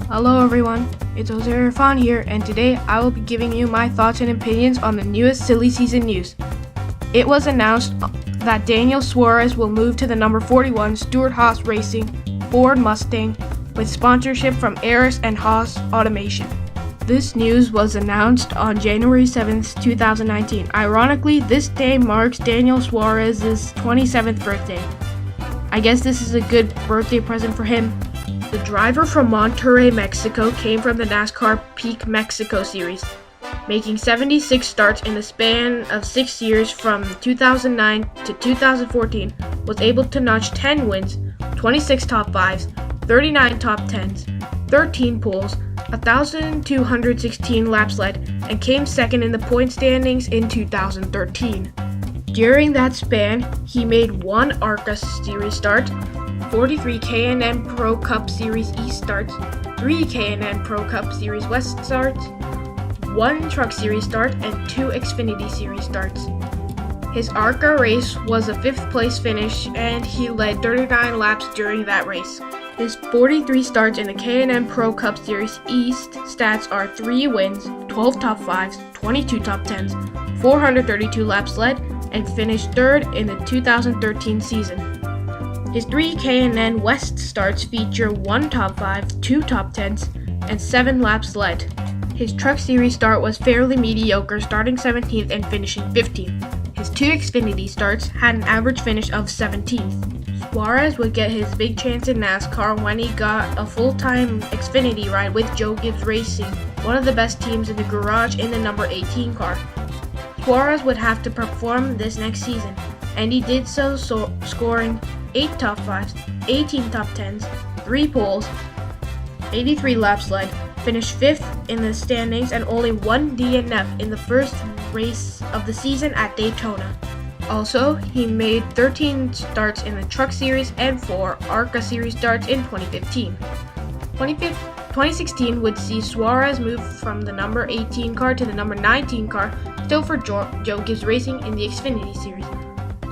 Hello everyone, it's Ozair Irfan here, and today I will be giving you my thoughts and opinions on the newest silly season news. It was announced that Daniel Suarez will move to the number 41 Stewart Haas Racing Ford Mustang with sponsorship from Aric and Haas Automation. This news was announced on January 7th, 2019. Ironically, this day marks Daniel Suarez's 27th birthday. I guess this is a good birthday present for him. The driver from Monterrey, Mexico came from the NASCAR Peak Mexico Series, making 76 starts in the span of 6 years from 2009 to 2014, was able to notch 10 wins, 26 top 5s, 39 top 10s, 13 poles, 1,216 laps led, and came second in the point standings in 2013. During that span, he made one ARCA Series start, 43 K&N Pro Cup Series East starts, 3 K&N Pro Cup Series West starts, 1 Truck Series start, and 2 Xfinity Series starts. His ARCA race was a 5th place finish, and he led 39 laps during that race. His 43 starts in the K&N Pro Cup Series East stats are 3 wins, 12 top 5s, 22 top 10s, 432 laps led, and finished 3rd in the 2013 season. His 3 K&N West starts feature 1 top 5, 2 top 10s, and 7 laps led. His Truck Series start was fairly mediocre, starting 17th and finishing 15th. His 2 Xfinity starts had an average finish of 17th. Suarez would get his big chance in NASCAR when he got a full-time Xfinity ride with Joe Gibbs Racing, one of the best teams in the garage in the number 18 car. Suarez would have to perform this next season, and he did so scoring 8 top 5s, 18 top 10s, 3 poles, 83 laps led, finished 5th in the standings, and only 1 DNF in the first race of the season at Daytona. Also, he made 13 starts in the Truck Series and 4 ARCA Series starts in 2015. 2016 would see Suarez move from the number 18 car to the number 19 car, still for Joe Gibbs Racing in the Xfinity Series.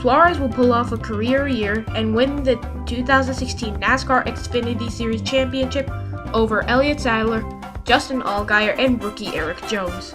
Suarez will pull off a career year and win the 2016 NASCAR Xfinity Series Championship over Elliott Sadler, Justin Allgaier, and rookie Erik Jones.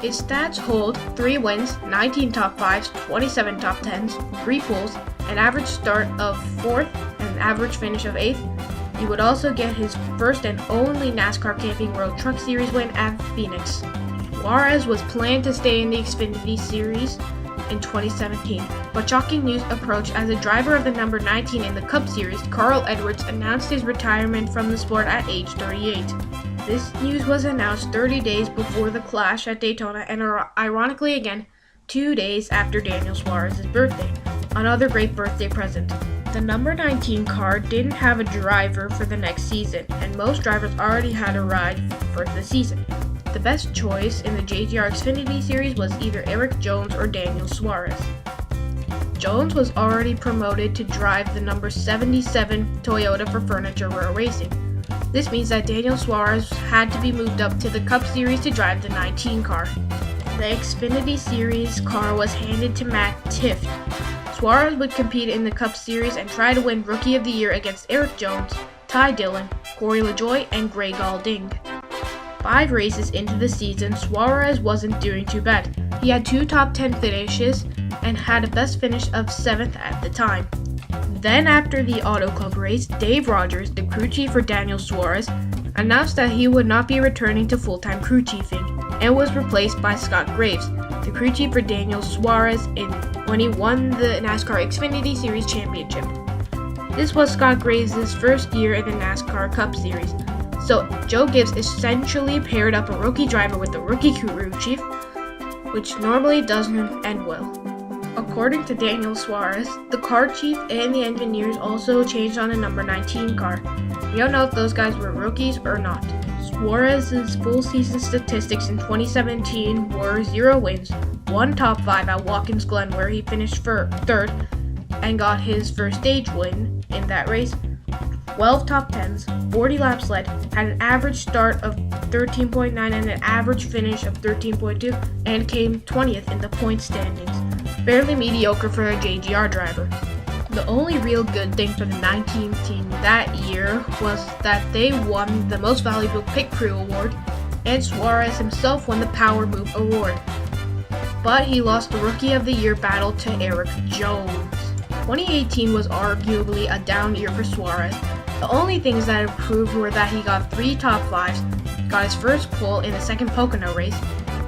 His stats hold 3 wins, 19 top 5s, 27 top 10s, 3 poles, an average start of 4th, and an average finish of 8th. He would also get his first and only NASCAR Camping World Truck Series win at Phoenix. Suarez was planned to stay in the Xfinity Series in 2017, but shocking news approached as a driver of the number 19 in the Cup Series. Carl Edwards announced his retirement from the sport at age 38. This news was announced 30 days before the clash at Daytona, and ironically again, 2 days after Daniel Suarez's birthday. Another great birthday present. The number 19 car didn't have a driver for the next season, and most drivers already had a ride for the season. The best choice in the JGR Xfinity Series was either Erik Jones or Daniel Suarez. Jones was already promoted to drive the number 77 Toyota for Furniture Row Racing. This means that Daniel Suarez had to be moved up to the Cup Series to drive the 19 car. The Xfinity Series car was handed to Matt Tifft. Suarez would compete in the Cup Series and try to win Rookie of the Year against Erik Jones, Ty Dillon, Corey LaJoie, and Greg Galding. 5 races into the season, Suarez wasn't doing too bad. He had 2 top 10 finishes and had a best finish of 7th at the time. Then after the Auto Club race, Dave Rogers, the crew chief for Daniel Suarez, announced that he would not be returning to full-time crew chiefing and was replaced by Scott Graves, the crew chief for Daniel Suarez when he won the NASCAR Xfinity Series Championship. This was Scott Graves' first year in the NASCAR Cup Series, so Joe Gibbs essentially paired up a rookie driver with a rookie crew chief, which normally doesn't end well. According to Daniel Suarez, the car chief and the engineers also changed on the number 19 car. We don't know if those guys were rookies or not. Suarez's full season statistics in 2017 were 0 wins, 1 top 5 at Watkins Glen where he finished 3rd and got his first stage win in that race, 12 top 10s, 40 laps led, had an average start of 13.9 and an average finish of 13.2, and came 20th in the point standings. Fairly mediocre for a JGR driver. The only real good thing for the 19th team that year was that they won the Most Valuable Pit Crew award, and Suarez himself won the Power Move award. But he lost the Rookie of the Year battle to Erik Jones. 2018 was arguably a down year for Suarez. The only things that improved were that he got 3 top 5s, got his first pole in the second Pocono race,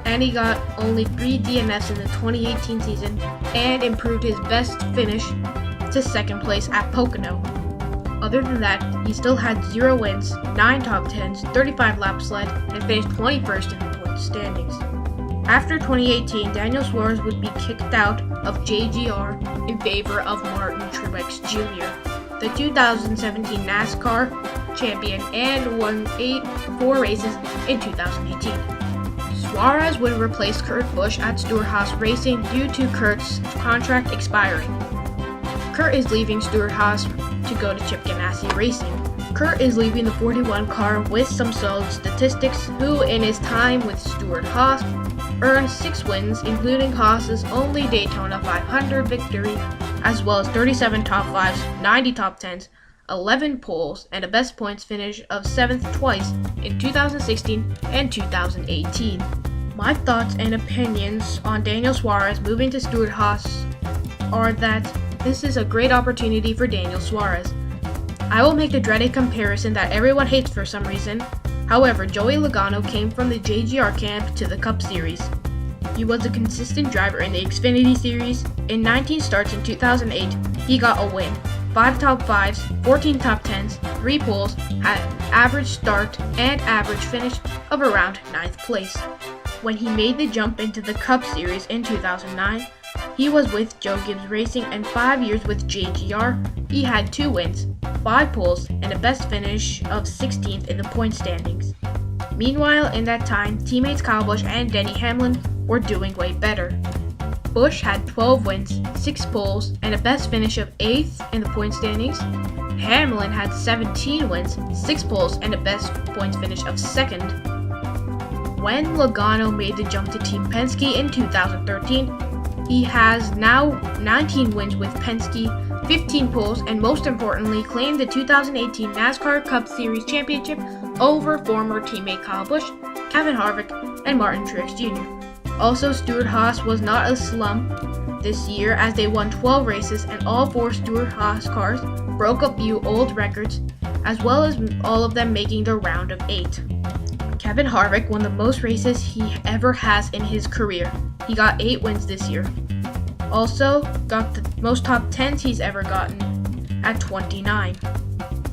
and he got only 3 DNFs in the 2018 season and improved his best finish to second place at Pocono. Other than that, he still had 0 wins, 9 top 10s, 35 laps led, and finished 21st in the point standings. After 2018, Daniel Suarez would be kicked out of JGR in favor of Martin Truex Jr., the 2017 NASCAR champion, and won 4 races in 2018. Suarez would replace Kurt Busch at Stewart Haas Racing due to Kurt's contract expiring. Kurt is leaving Stewart Haas to go to Chip Ganassi Racing. Kurt is leaving the 41 car with some solid statistics, who in his time with Stewart Haas earned 6 wins, including Haas's only Daytona 500 victory, as well as 37 top 5s, 90 top 10s, 11 poles, and a best points finish of 7th twice in 2016 and 2018. My thoughts and opinions on Daniel Suarez moving to Stewart Haas are that this is a great opportunity for Daniel Suarez. I will make the dreaded comparison that everyone hates for some reason. However, Joey Logano came from the JGR camp to the Cup Series. He was a consistent driver in the Xfinity Series. In 19 starts in 2008, he got a win, 5 top 5s, 14 top 10s, 3 poles, had an average start and average finish of around 9th place. When he made the jump into the Cup Series in 2009, he was with Joe Gibbs Racing, and 5 years with JGR, he had 2 wins, 5 poles, and a best finish of 16th in the point standings. Meanwhile, in that time, teammates Kyle Busch and Denny Hamlin were doing way better. Busch had 12 wins, 6 poles, and a best finish of 8th in the point standings. Hamlin had 17 wins, 6 poles, and a best points finish of 2nd. When Logano made the jump to Team Penske in 2013, he has now 19 wins with Penske, 15 poles, and most importantly, claimed the 2018 NASCAR Cup Series championship over former teammate Kyle Busch, Kevin Harvick, and Martin Truex Jr. Also, Stewart Haas was not a slump this year, as they won 12 races, and all 4 Stewart Haas cars broke a few old records, as well as all of them making the round of 8. Kevin Harvick won the most races he ever has in his career. He got 8 wins this year. Also, got the most top 10s he's ever gotten at 29.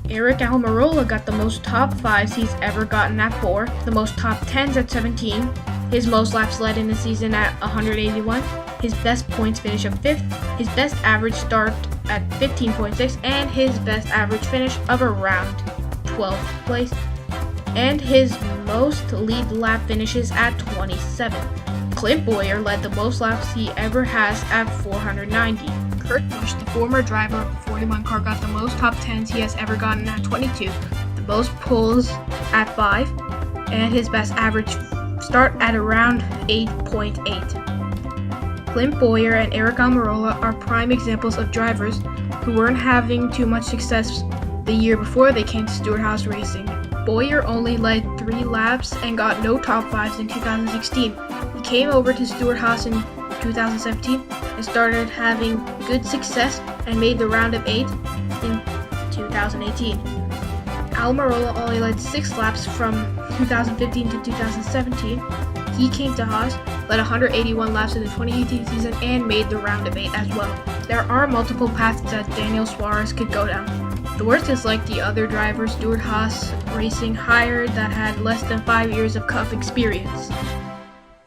Aric Almirola got the most top 5s he's ever gotten at 4, the most top 10s at 17, his most laps led in a season at 181, his best points finish of 5th, his best average start at 15.6, and his best average finish of around 12th place, and his most lead lap finishes at 27. Clint Bowyer led the most laps he ever has at 490. Kurt Busch, the former driver of the 41 car, got the most top 10s he has ever gotten at 22, the most poles at 5, and his best average start at around 8.8. Clint Bowyer and Aric Almirola are prime examples of drivers who weren't having too much success the year before they came to Stewart Haas Racing. Bowyer only led 3 laps and got no top 5s in 2016. He came over to Stewart Haas in 2017 and started having good success and made the round of 8 in 2018. Almirola only led 6 laps from 2015 to 2017. He came to Haas, led 181 laps in the 2018 season, and made the round of 8 as well. There are multiple paths that Daniel Suarez could go down. The worst is like the other drivers Stewart Haas Racing hired that had less than 5 years of Cup experience.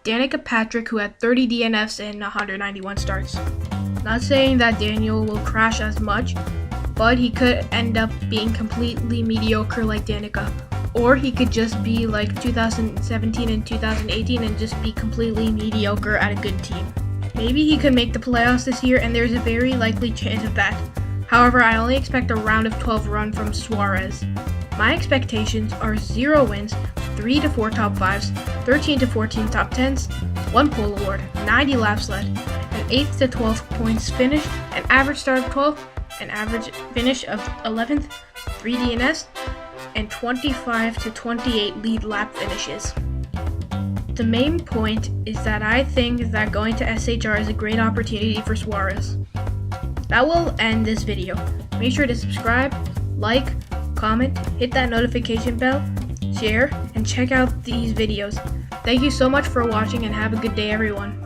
Danica Patrick, who had 30 DNFs and 191 starts. Not saying that Daniel will crash as much, but he could end up being completely mediocre like Danica. Or he could just be like 2017 and 2018 and just be completely mediocre at a good team. Maybe he could make the playoffs this year, and there's a very likely chance of that. However, I only expect a round of 12 run from Suarez. My expectations are 0 wins, 3 to 4 top 5s, 13 to 14 top 10s, 1 pole award, 90 laps led, an 8th to 12th points finish, an average start of 12, an average finish of 11th, 3 DNS, and 25 to 28 lead lap finishes. The main point is that I think that going to SHR is a great opportunity for Suarez. That will end this video. Make sure to subscribe, like, comment, hit that notification bell, share, and check out these videos. Thank you so much for watching and have a good day, everyone.